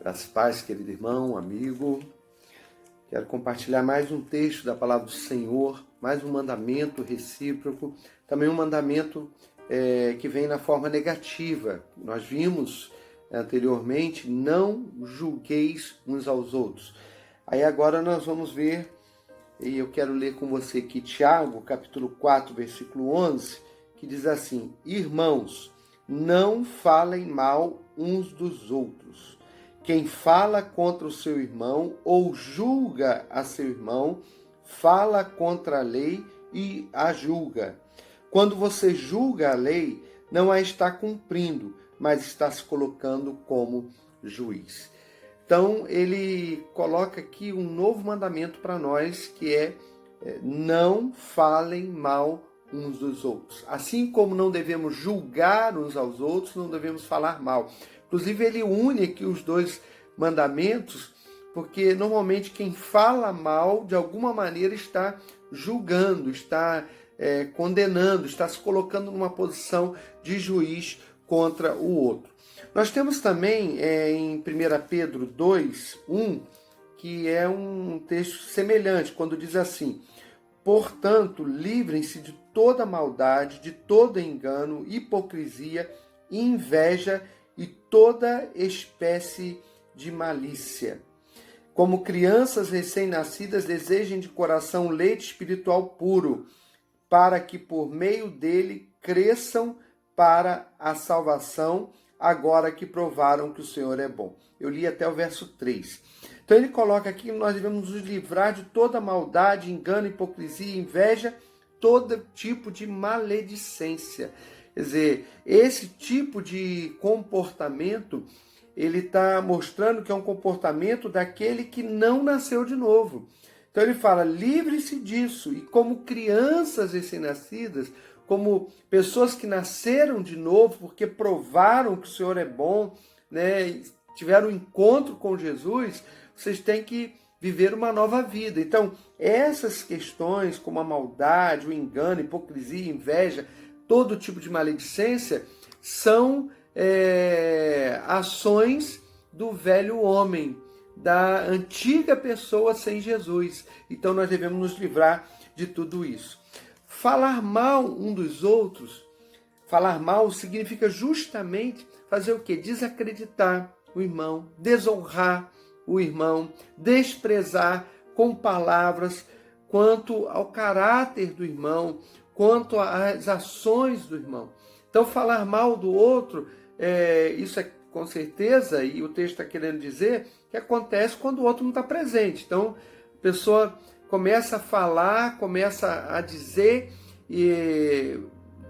Graças e paz, querido irmão, amigo. Quero compartilhar mais um texto da palavra do Senhor, mais um mandamento recíproco, também um mandamento que vem na forma negativa. Nós vimos anteriormente, não julgueis uns aos outros. Aí agora nós vamos ver, e eu quero ler com você aqui Tiago, capítulo 4, versículo 11, que diz assim: Irmãos, não falem mal uns dos outros. Quem fala contra o seu irmão ou julga a seu irmão, fala contra a lei e a julga. Quando você julga a lei, não a está cumprindo, mas está se colocando como juiz. Então, ele coloca aqui um novo mandamento para nós, que é não falem mal uns dos outros. Assim como não devemos julgar uns aos outros, não devemos falar mal. Inclusive, ele une aqui os dois mandamentos, porque normalmente quem fala mal, de alguma maneira, está julgando, está condenando, está se colocando numa posição de juiz contra o outro. Nós temos também em 1 Pedro 2, 1, que é um texto semelhante, quando diz assim: Portanto, livrem-se de toda maldade, de todo engano, hipocrisia, inveja e toda espécie de malícia. Como crianças recém-nascidas, desejem de coração leite espiritual puro, para que por meio dele cresçam para a salvação, agora que provaram que o Senhor é bom. Eu li até o verso 3. Então ele coloca aqui que nós devemos nos livrar de toda maldade, engano, hipocrisia, inveja, todo tipo de maledicência. Quer dizer, esse tipo de comportamento, ele está mostrando que é um comportamento daquele que não nasceu de novo. Então ele fala, livre-se disso. E como crianças recém-nascidas, como pessoas que nasceram de novo, porque provaram que o Senhor é bom, né, tiveram um encontro com Jesus, vocês têm que viver uma nova vida. Então, essas questões, como a maldade, o engano, a hipocrisia, a inveja, todo tipo de maledicência, são ações do velho homem, da antiga pessoa sem Jesus. Então, nós devemos nos livrar de tudo isso. Falar mal um dos outros, falar mal significa justamente fazer o quê? Desacreditar o irmão, desonrar o irmão, desprezar com palavras quanto ao caráter do irmão, quanto às ações do irmão. Então, falar mal do outro, isso é com certeza, e o texto está querendo dizer, que acontece quando o outro não está presente. Então, a pessoa começa a falar, começa a dizer,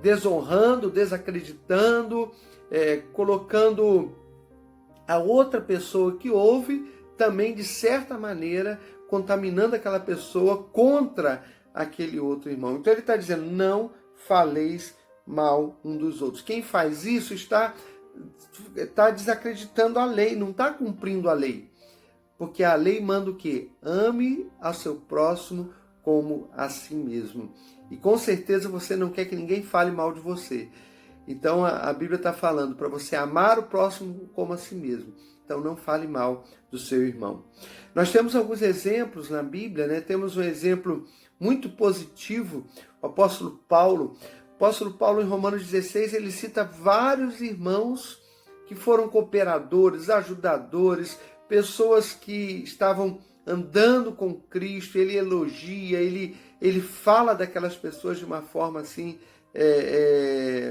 desonrando, desacreditando, colocando a outra pessoa que ouve também, de certa maneira, contaminando aquela pessoa contra aquele outro irmão. Então ele está dizendo, não faleis mal um dos outros. Quem faz isso está desacreditando a lei, não está cumprindo a lei. Porque a lei manda o quê? Ame a seu próximo como a si mesmo. E com certeza você não quer que ninguém fale mal de você. Então a Bíblia está falando para você amar o próximo como a si mesmo. Então não fale mal do seu irmão. Nós temos alguns exemplos na Bíblia, né? Temos um exemplo muito positivo, o apóstolo Paulo. O apóstolo Paulo, em Romanos 16, ele cita vários irmãos que foram cooperadores, ajudadores, pessoas que estavam andando com Cristo. Ele elogia, ele fala daquelas pessoas de uma forma assim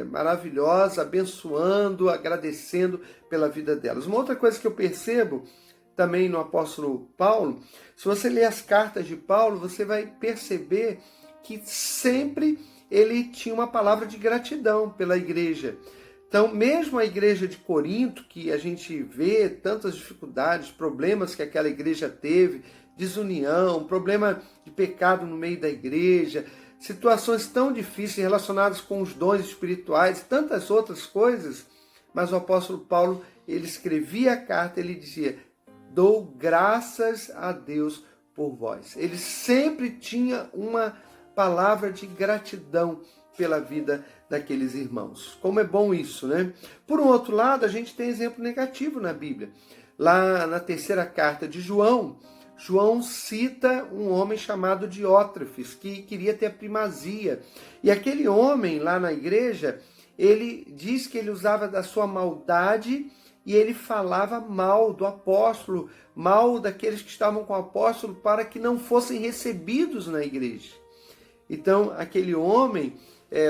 maravilhosa, abençoando, agradecendo pela vida delas. Uma outra coisa que eu percebo também no apóstolo Paulo, se você ler as cartas de Paulo, você vai perceber que sempre ele tinha uma palavra de gratidão pela igreja. Então, mesmo a igreja de Corinto, que a gente vê tantas dificuldades, problemas que aquela igreja teve, desunião, problema de pecado no meio da igreja, situações tão difíceis relacionadas com os dons espirituais e tantas outras coisas, mas o apóstolo Paulo, ele escrevia a carta, ele dizia, dou graças a Deus por vós. Ele sempre tinha uma palavra de gratidão pela vida daqueles irmãos. Como é bom isso, né? Por um outro lado, a gente tem exemplo negativo na Bíblia. Lá na terceira carta de João, João cita um homem chamado Diótrefes, que queria ter a primazia. E aquele homem lá na igreja, ele diz que ele usava da sua maldade e ele falava mal do apóstolo, mal daqueles que estavam com o apóstolo, para que não fossem recebidos na igreja. Então, aquele homem,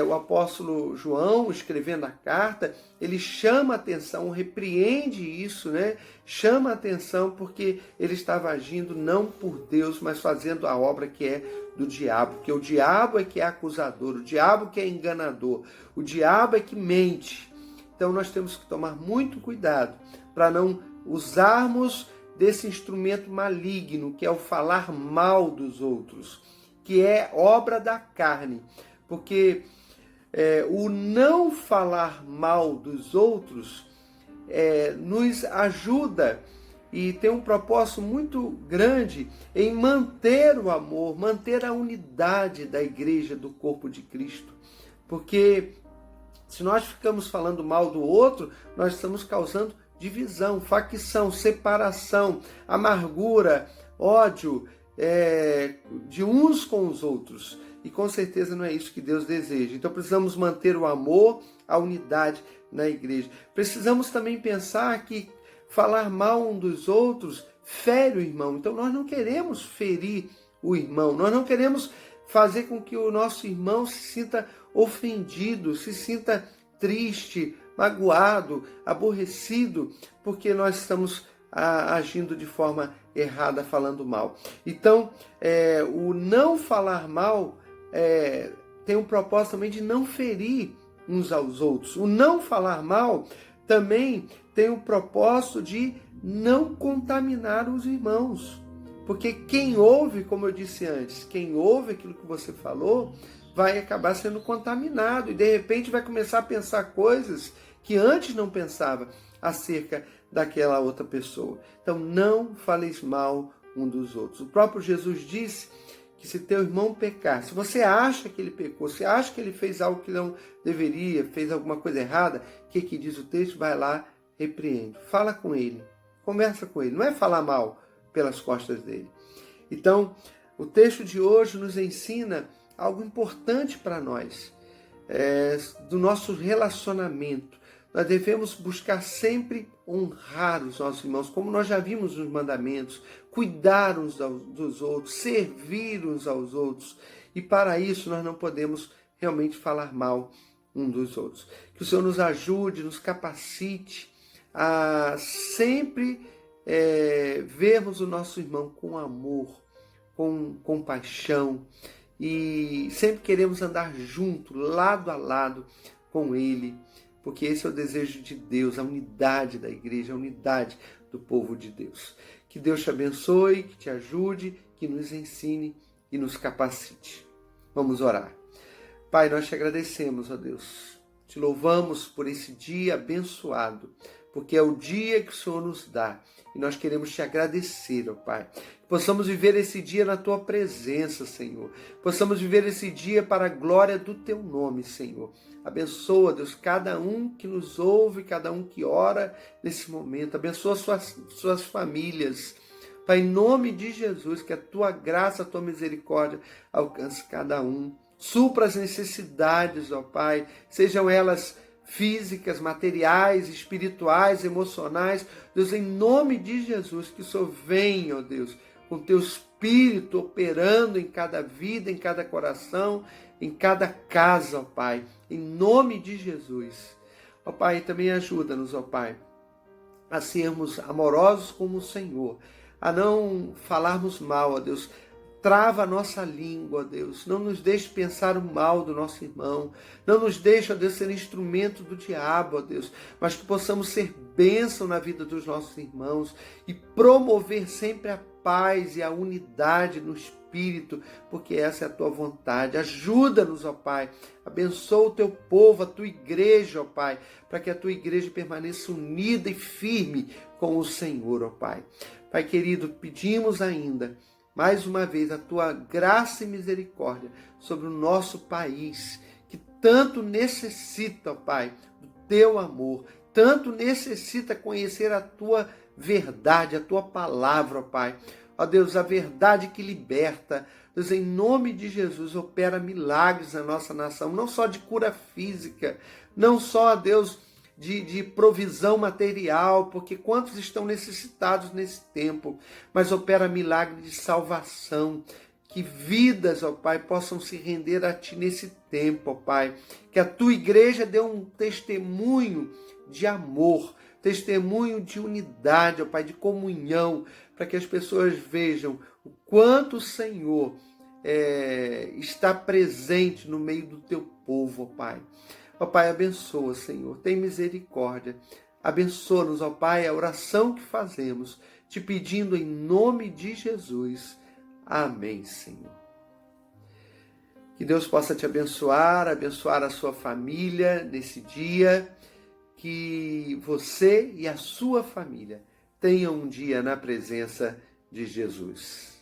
o apóstolo João, escrevendo a carta, ele chama a atenção, repreende isso, né? Chama a atenção porque ele estava agindo não por Deus, mas fazendo a obra que é do diabo, porque o diabo é que é acusador, o diabo que é enganador, o diabo é que mente. Então nós temos que tomar muito cuidado para não usarmos desse instrumento maligno, que é o falar mal dos outros, que é obra da carne, porque o não falar mal dos outros nos ajuda e tem um propósito muito grande em manter o amor, manter a unidade da igreja, do corpo de Cristo. Porque se nós ficamos falando mal do outro, nós estamos causando divisão, facção, separação, amargura, ódio de uns com os outros. E com certeza não é isso que Deus deseja. Então precisamos manter o amor, a unidade na igreja. Precisamos também pensar que falar mal um dos outros fere o irmão. Então nós não queremos ferir o irmão. Nós não queremos fazer com que o nosso irmão se sinta ofendido, se sinta triste, magoado, aborrecido, porque nós estamos agindo de forma errada, falando mal. Então, o não falar mal tem um propósito também de não ferir uns aos outros. O não falar mal também tem o propósito de não contaminar os irmãos. Porque quem ouve, como eu disse antes, quem ouve aquilo que você falou, vai acabar sendo contaminado e de repente vai começar a pensar coisas que antes não pensava acerca daquela outra pessoa. Então não faleis mal um dos outros. O próprio Jesus disse que se teu irmão pecar, se você acha que ele pecou, se acha que ele fez algo que não deveria, fez alguma coisa errada, o que diz o texto? Vai lá, repreende, fala com ele, conversa com ele, não é falar mal pelas costas dele. Então, o texto de hoje nos ensina algo importante para nós, do nosso relacionamento. Nós devemos buscar sempre honrar os nossos irmãos, como nós já vimos nos mandamentos, cuidar uns dos outros, servir uns aos outros. E para isso nós não podemos realmente falar mal um dos outros. Que o Senhor nos ajude, nos capacite a sempre vermos o nosso irmão com amor, com compaixão, e sempre queremos andar junto, lado a lado com ele, porque esse é o desejo de Deus, a unidade da igreja, a unidade do povo de Deus. Que Deus te abençoe, que te ajude, que nos ensine e nos capacite. Vamos orar. Pai, nós te agradecemos, ó Deus, te louvamos por esse dia abençoado, porque é o dia que o Senhor nos dá. E nós queremos te agradecer, ó Pai. Que possamos viver esse dia na tua presença, Senhor. Possamos viver esse dia para a glória do teu nome, Senhor. Abençoa, Deus, cada um que nos ouve, cada um que ora nesse momento. Abençoa suas famílias. Pai, em nome de Jesus, que a tua graça, a tua misericórdia alcance cada um. Supra as necessidades, ó Pai, sejam elas físicas, materiais, espirituais, emocionais. Deus, em nome de Jesus, que o Senhor venha, ó Deus, com teu Espírito operando em cada vida, em cada coração, em cada casa, ó Pai, em nome de Jesus. Ó Pai, também ajuda-nos, ó Pai, a sermos amorosos como o Senhor, a não falarmos mal, ó Deus. Trava a nossa língua, ó Deus. Não nos deixe pensar o mal do nosso irmão. Não nos deixe, ó Deus, ser instrumento do diabo, ó Deus. Mas que possamos ser bênção na vida dos nossos irmãos e promover sempre a paz e a unidade no Espírito, porque essa é a tua vontade. Ajuda-nos, ó Pai. Abençoa o teu povo, a tua igreja, ó Pai, para que a tua igreja permaneça unida e firme com o Senhor, ó Pai. Pai querido, pedimos ainda mais uma vez a tua graça e misericórdia sobre o nosso país, que tanto necessita, ó Pai, do teu amor, tanto necessita conhecer a tua verdade, a tua palavra, ó Pai. Ó Deus, a verdade que liberta. Deus, em nome de Jesus, opera milagres na nossa nação, não só de cura física, não só, Deus, de provisão material, porque quantos estão necessitados nesse tempo, mas opera milagre de salvação, que vidas, ó Pai, possam se render a Ti nesse tempo, ó Pai, que a Tua igreja dê um testemunho de amor, testemunho de unidade, ó Pai, de comunhão, para que as pessoas vejam o quanto o Senhor está presente no meio do Teu povo, ó Pai. Ó Pai, abençoa, Senhor, tem misericórdia. Abençoa-nos, ó Pai, a oração que fazemos, te pedindo em nome de Jesus. Amém, Senhor. Que Deus possa te abençoar a sua família nesse dia, que você e a sua família tenham um dia na presença de Jesus.